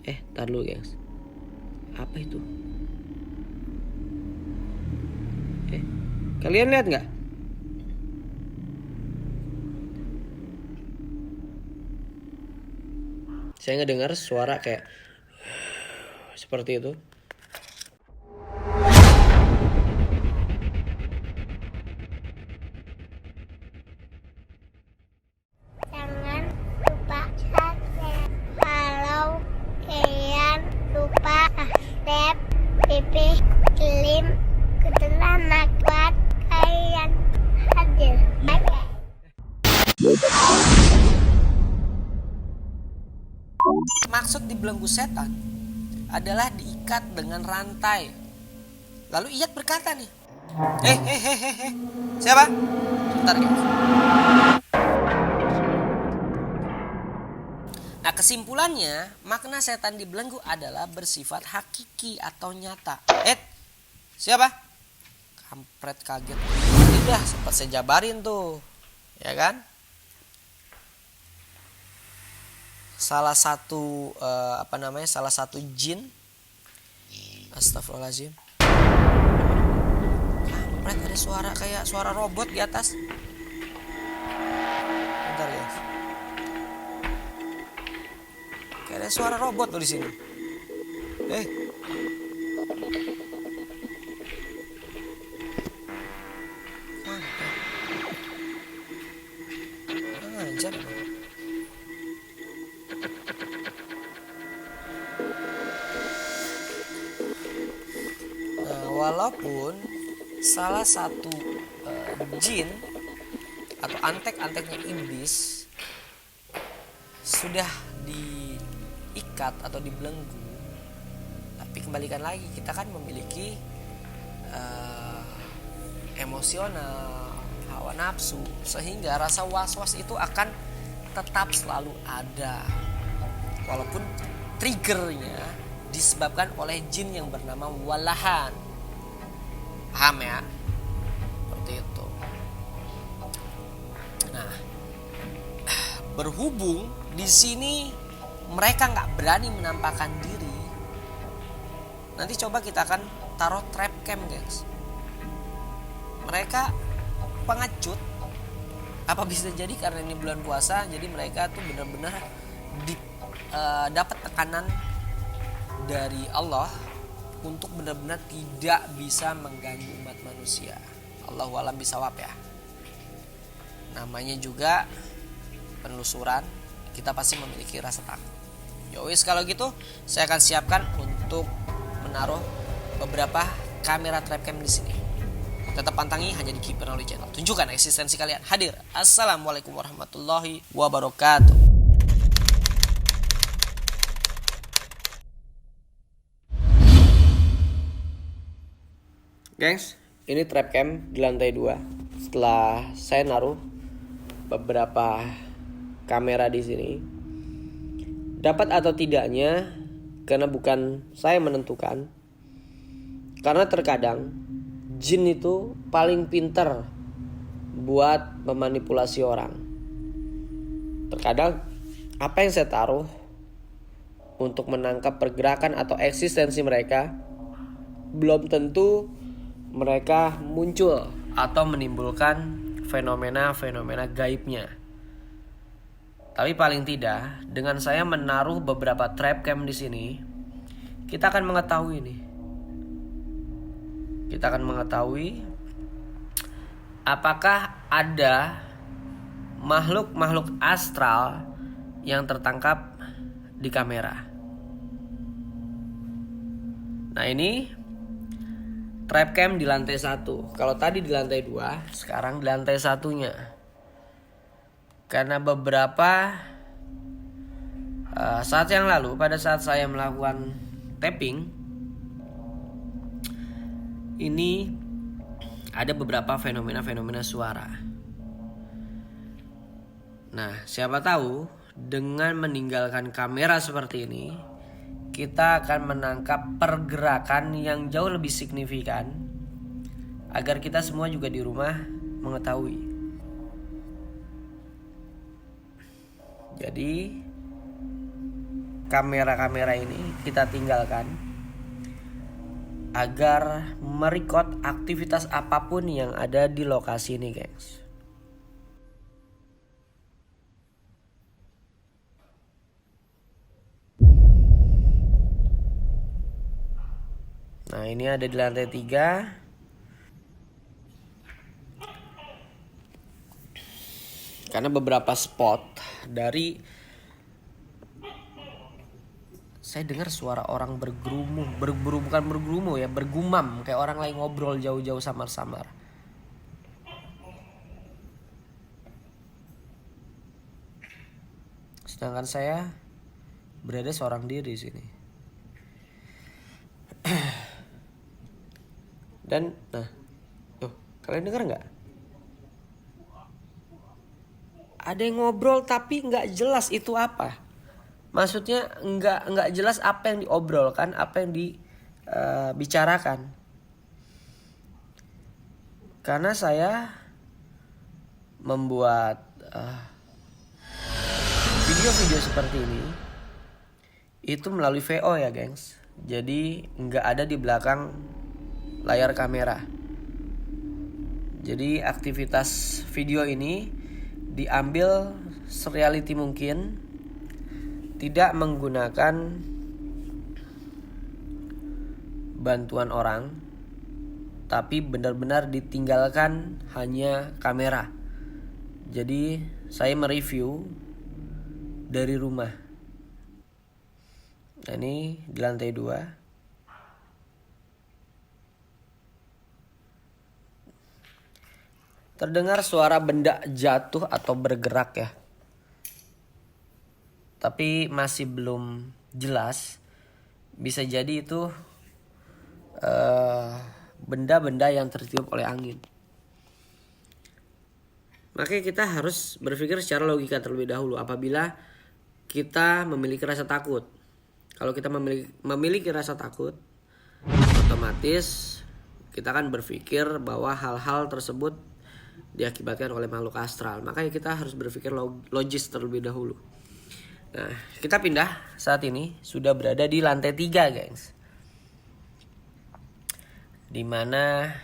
Tar dulu guys. Apa itu? Kalian lihat nggak? Saya ngedengar suara kayak seperti itu. Jangan lupa subscribe. Kalau kalian lupa subscribe, Pipi Slim Kuntilanak buat kalian hadir. Bye-bye. Maksud dibelenggu setan adalah diikat dengan rantai. Lalu Iyad berkata nih, siapa? Bentar guys. Nah kesimpulannya, makna setan dibelenggu adalah bersifat hakiki atau nyata. Siapa? Kampret kaget. Udah sempat saya jabarin tuh, ya kan? Salah satu salah satu jin. Astagfirullahaladzim. Kampret, ada suara kayak suara robot di atas. Bentar ya. Kayak ada suara robot tuh di sini. Ajar. Walaupun salah satu jin atau antek-anteknya iblis sudah diikat atau dibelenggu, tapi kembalikan lagi, kita kan memiliki emosional, hawa nafsu, sehingga rasa was-was itu akan tetap selalu ada, walaupun triggernya disebabkan oleh jin yang bernama Walahan. Paham ya? Seperti itu. Nah, berhubung di sini mereka nggak berani menampakkan diri, nanti coba kita akan taruh trap cam guys. Mereka pengecut. Apa bisa jadi karena ini bulan puasa, jadi mereka tuh benar-benar dapat tekanan dari Allah untuk benar-benar tidak bisa mengganggu umat manusia. Allahu a'lam bishawab ya. Namanya juga penelusuran, kita pasti memiliki rasa takut. Yowis kalau gitu, saya akan siapkan untuk menaruh beberapa kamera trapcam di sini. Tetap pantangi hanya di Keeper Knowledge Channel. Tunjukkan eksistensi kalian. Hadir. Assalamualaikum warahmatullahi wabarakatuh. Gengs, ini trap cam di lantai 2. Setelah saya naruh beberapa kamera di sini, dapat atau tidaknya, karena bukan saya menentukan. Karena terkadang jin itu paling pintar buat memanipulasi orang. Terkadang apa yang saya taruh untuk menangkap pergerakan atau eksistensi mereka, belum tentu mereka muncul atau menimbulkan fenomena-fenomena gaibnya. Tapi paling tidak, dengan saya menaruh beberapa trap cam di sini, kita akan mengetahui nih. Kita akan mengetahui apakah ada makhluk-makhluk astral yang tertangkap di kamera. Nah ini trap cam di lantai 1. Kalau tadi di lantai 2, sekarang di lantai 1-nya. Karena beberapa saat yang lalu, pada saat saya melakukan tapping, ini ada beberapa fenomena-fenomena suara. Nah, siapa tahu dengan meninggalkan kamera seperti ini, kita akan menangkap pergerakan yang jauh lebih signifikan agar kita semua juga di rumah mengetahui. Jadi kamera-kamera ini kita tinggalkan agar merekod aktivitas apapun yang ada di lokasi ini, guys. Nah, ini ada di lantai 3. Karena beberapa spot dari saya dengar suara orang bergumam kayak orang lagi ngobrol jauh-jauh samar-samar. Sedangkan saya berada seorang diri di sini. Dan nah, tuh kalian dengar nggak? Ada yang ngobrol tapi nggak jelas itu apa. Maksudnya nggak jelas apa yang diobrolkan, apa yang dibicarakan. Karena saya membuat video-video seperti ini itu melalui VO ya, gengs. Jadi nggak ada di belakang layar kamera. Jadi aktivitas video ini diambil sereality mungkin, tidak menggunakan bantuan orang, tapi benar-benar ditinggalkan hanya kamera. Jadi saya mereview dari rumah. Nah, ini di lantai 2. Terdengar suara benda jatuh atau bergerak ya. Tapi masih belum jelas. Bisa jadi itu benda-benda yang tertiup oleh angin. Makanya kita harus berpikir secara logika terlebih dahulu apabila kita memiliki rasa takut. Kalau kita memiliki rasa takut, otomatis kita akan berpikir bahwa hal-hal tersebut diakibatkan oleh makhluk astral. Makanya kita harus berpikir logis terlebih dahulu. Nah, kita pindah saat ini sudah berada di lantai 3, guys. Dimana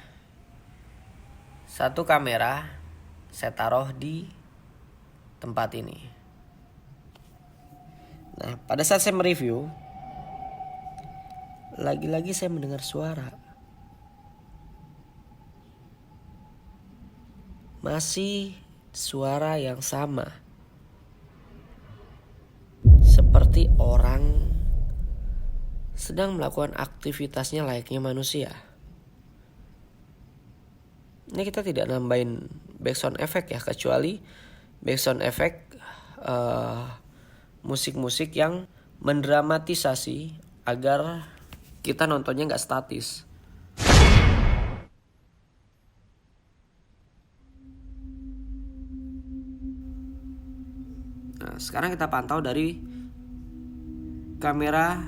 satu kamera saya taruh di tempat ini. Nah, pada saat saya mereview, lagi-lagi saya mendengar suara. Masih suara yang sama. Seperti orang sedang melakukan aktivitasnya layaknya manusia. Ini kita tidak nambahin backsound effect ya, kecuali backsound effect musik-musik yang mendramatisasi agar kita nontonnya nggak statis. Nah, sekarang kita pantau dari kamera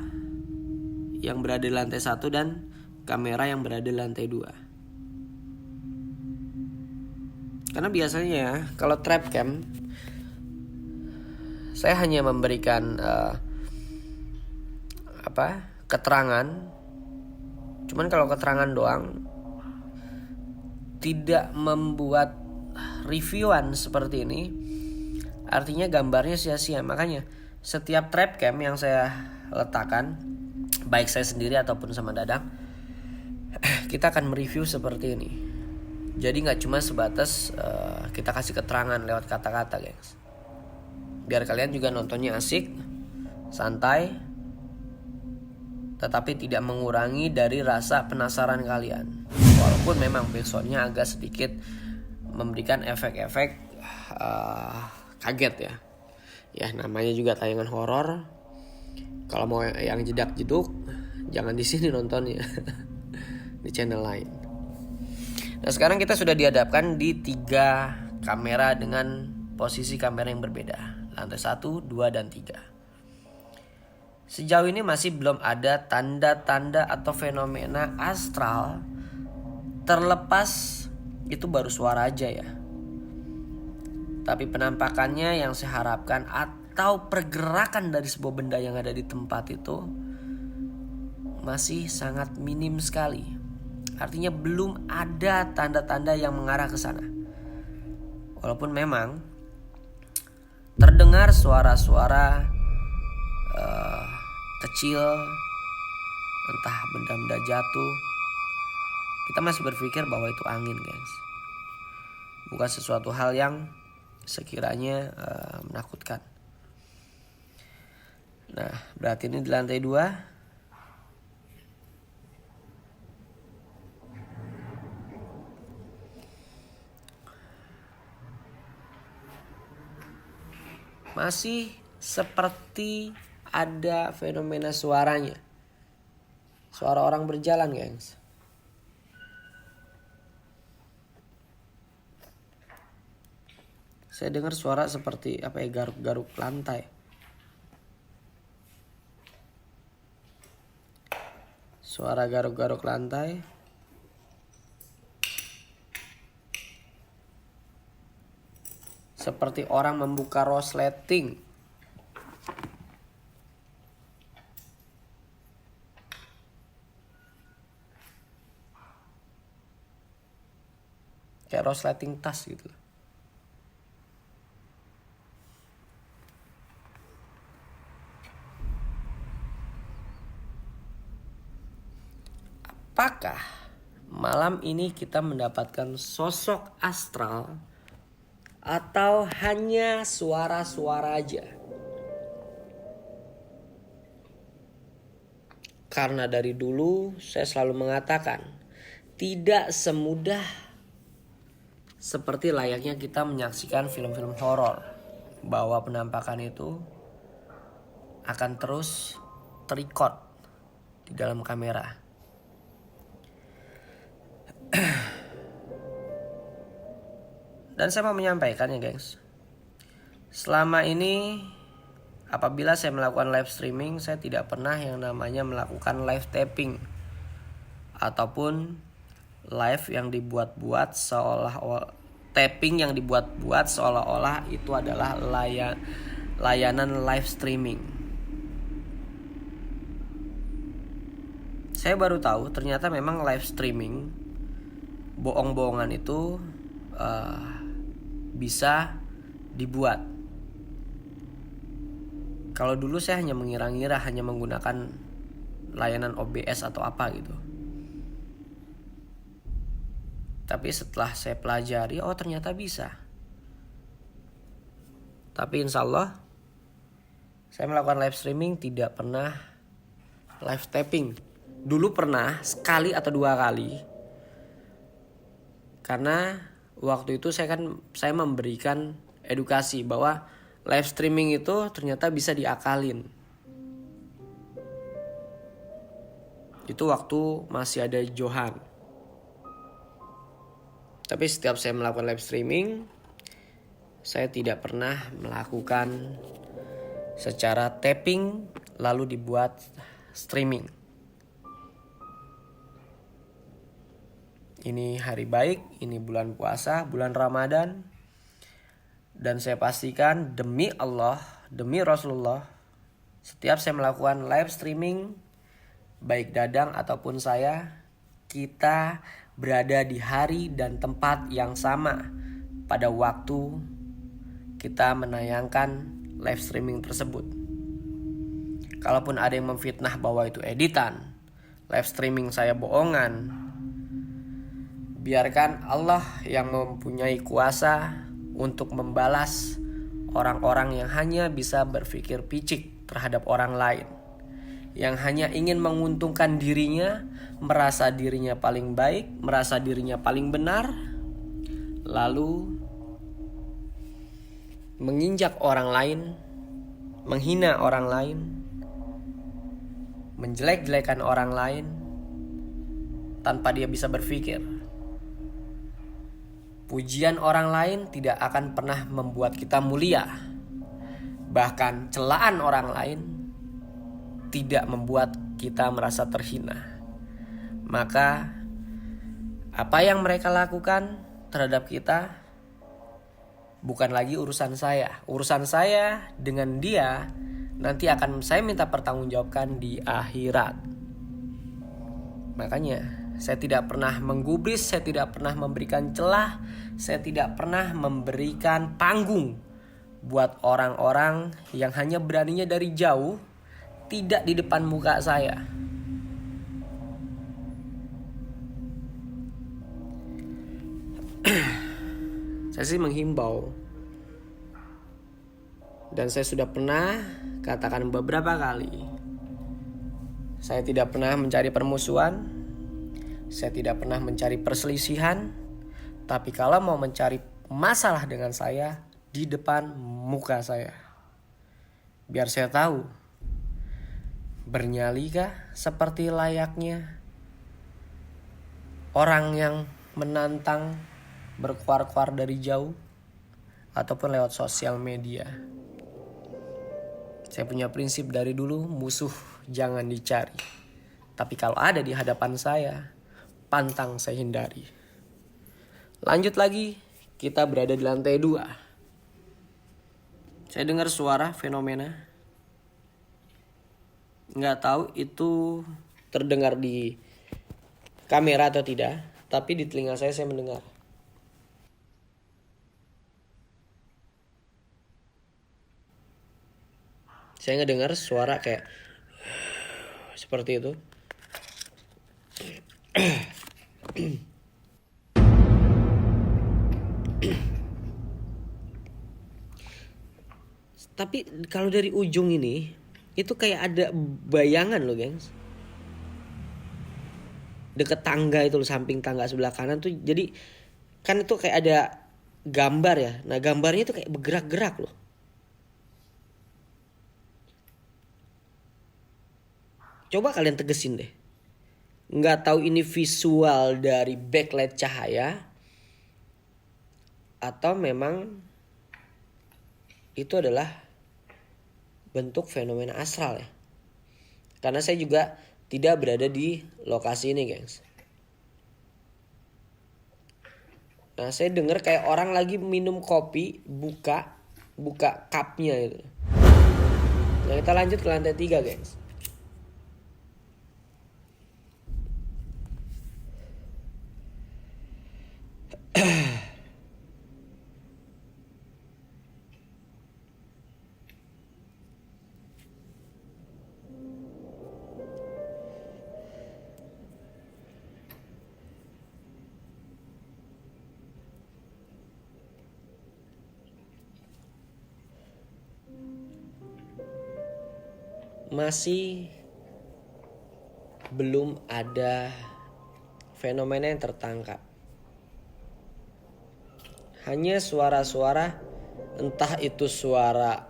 yang berada di lantai 1 dan kamera yang berada di lantai 2. Karena biasanya ya, kalau trap cam saya hanya memberikan keterangan. Cuman kalau keterangan doang, tidak membuat reviewan seperti ini, artinya gambarnya sia-sia. Makanya setiap trap cam yang saya letakkan, baik saya sendiri ataupun sama Dadang, kita akan mereview seperti ini. Jadi gak cuma sebatas kita kasih keterangan lewat kata-kata, guys. Biar kalian juga nontonnya asik, santai, tetapi tidak mengurangi dari rasa penasaran kalian. Walaupun memang backsoundnya agak sedikit memberikan efek-efek kaget ya. Ya namanya juga tayangan horor. Kalau mau yang jedak-jeduk, jangan di sini nontonnya. Di channel lain. Nah, sekarang kita sudah dihadapkan di 3 kamera dengan posisi kamera yang berbeda. Lantai 1, 2, dan 3. Sejauh ini masih belum ada tanda-tanda atau fenomena astral. Terlepas itu baru suara aja ya. Tapi penampakannya yang saya harapkan atau pergerakan dari sebuah benda yang ada di tempat itu masih sangat minim sekali. Artinya belum ada tanda-tanda yang mengarah ke sana. Walaupun memang terdengar suara-suara kecil, entah benda-benda jatuh, kita masih berpikir bahwa itu angin, guys. Bukan sesuatu hal yang sekiranya menakutkan. Nah, berarti ini di lantai 2. Masih seperti ada fenomena suaranya. Suara orang berjalan, gengs. Saya dengar suara seperti garuk-garuk lantai. Suara garuk-garuk lantai. Seperti orang membuka resleting. Kayak resleting tas gitu. Apakah malam ini kita mendapatkan sosok astral atau hanya suara-suara aja? Karena dari dulu saya selalu mengatakan, tidak semudah seperti layaknya kita menyaksikan film-film horor, bahwa penampakan itu akan terus terrecord di dalam kamera. Dan saya mau menyampaikan ya, gengs. Selama ini apabila saya melakukan live streaming, saya tidak pernah yang namanya melakukan live taping ataupun live yang dibuat-buat seolah-olah tapping yang dibuat-buat seolah-olah itu adalah layanan live streaming. Saya baru tahu ternyata memang live streaming bohong-bohongan itu bisa dibuat. Kalau dulu saya hanya mengira-ngira hanya menggunakan layanan OBS atau apa gitu. Tapi setelah saya pelajari, oh ternyata bisa. Tapi insya Allah saya melakukan live streaming tidak pernah live tapping. Dulu pernah sekali atau 2 kali. Karena waktu itu saya memberikan edukasi bahwa live streaming itu ternyata bisa diakalin. Itu waktu masih ada Johan. Tapi setiap saya melakukan live streaming, saya tidak pernah melakukan secara tapping lalu dibuat streaming. Ini hari baik, ini bulan puasa, bulan Ramadan. Dan saya pastikan demi Allah, demi Rasulullah, setiap saya melakukan live streaming, baik Dadang ataupun saya, kita berada di hari dan tempat yang sama pada waktu kita menayangkan live streaming tersebut. Kalaupun ada yang memfitnah bahwa itu editan, live streaming saya bohongan, biarkan Allah yang mempunyai kuasa untuk membalas orang-orang yang hanya bisa berpikir picik terhadap orang lain, yang hanya ingin menguntungkan dirinya, merasa dirinya paling baik, merasa dirinya paling benar, lalu menginjak orang lain, menghina orang lain, menjelek-jelekan orang lain tanpa dia bisa berpikir. Pujian orang lain tidak akan pernah membuat kita mulia. Bahkan celaan orang lain tidak membuat kita merasa terhina. Maka apa yang mereka lakukan terhadap kita, bukan lagi urusan saya. Urusan saya dengan dia nanti akan saya minta pertanggungjawabkan di akhirat. Makanya saya tidak pernah menggubris, saya tidak pernah memberikan celah, saya tidak pernah memberikan panggung buat orang-orang yang hanya beraninya dari jauh, tidak di depan muka saya. Saya sih menghimbau, dan saya sudah pernah katakan beberapa kali, saya tidak pernah mencari permusuhan, saya tidak pernah mencari perselisihan. Tapi kalau mau mencari masalah dengan saya, di depan muka saya, biar saya tahu bernyali-kah seperti layaknya orang yang menantang berkuar-kuar dari jauh ataupun lewat sosial media. Saya punya prinsip dari dulu, musuh jangan dicari, tapi kalau ada di hadapan saya, pantang saya hindari. Lanjut lagi, kita berada di lantai 2. Saya dengar suara fenomena. Nggak tahu itu terdengar di kamera atau tidak, tapi di telinga saya mendengar. Saya ngedengar suara kayak seperti itu. Tapi kalau dari ujung ini, itu kayak ada bayangan loh gengs. Deket tangga itu loh, samping tangga sebelah kanan tuh. Jadi kan itu kayak ada gambar ya. Nah gambarnya itu kayak bergerak-gerak loh. Coba kalian tegesin deh. Nggak tahu ini visual dari backlight cahaya atau memang itu adalah bentuk fenomena astral ya. Karena saya juga tidak berada di lokasi ini, gengs. Nah, saya dengar kayak orang lagi minum kopi, buka cupnya itu. Nah, kita lanjut ke lantai 3, gengs. Masih belum ada fenomena yang tertangkap. Hanya suara-suara, entah itu suara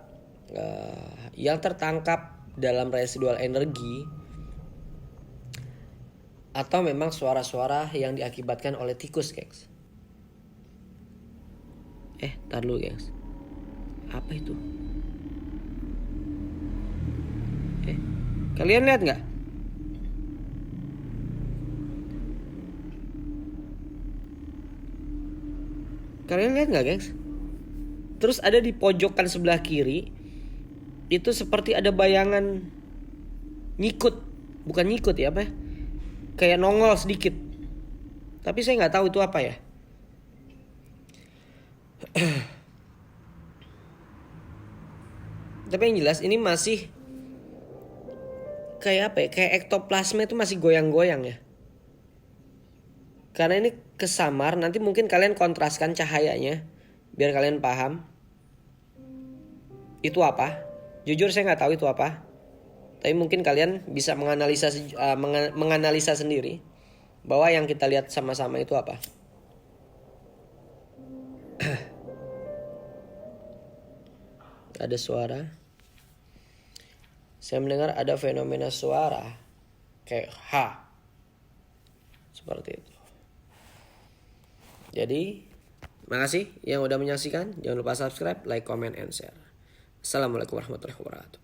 yang tertangkap dalam residual energi atau memang suara-suara yang diakibatkan oleh tikus, gengs. Tar dulu, gengs. Apa itu? Kalian lihat nggak? Kalian lihat nggak, gengs? Terus ada di pojokan sebelah kiri, itu seperti ada bayangan nyikut. Bukan nyikut ya, apa ya? Kayak nongol sedikit. Tapi saya nggak tahu itu apa ya. Tapi yang jelas ini masih kayak apa ya? Kayak ektoplasma itu masih goyang-goyang ya. Karena ini kesamar, nanti mungkin kalian kontraskan cahayanya biar kalian paham itu apa. Jujur saya nggak tahu itu apa, tapi mungkin kalian bisa menganalisa sendiri bahwa yang kita lihat sama-sama itu apa. Ada suara. Saya mendengar ada fenomena suara kayak ha, seperti itu. Jadi, makasih yang udah menyaksikan. Jangan lupa subscribe, like, comment, and share. Assalamualaikum warahmatullahi wabarakatuh.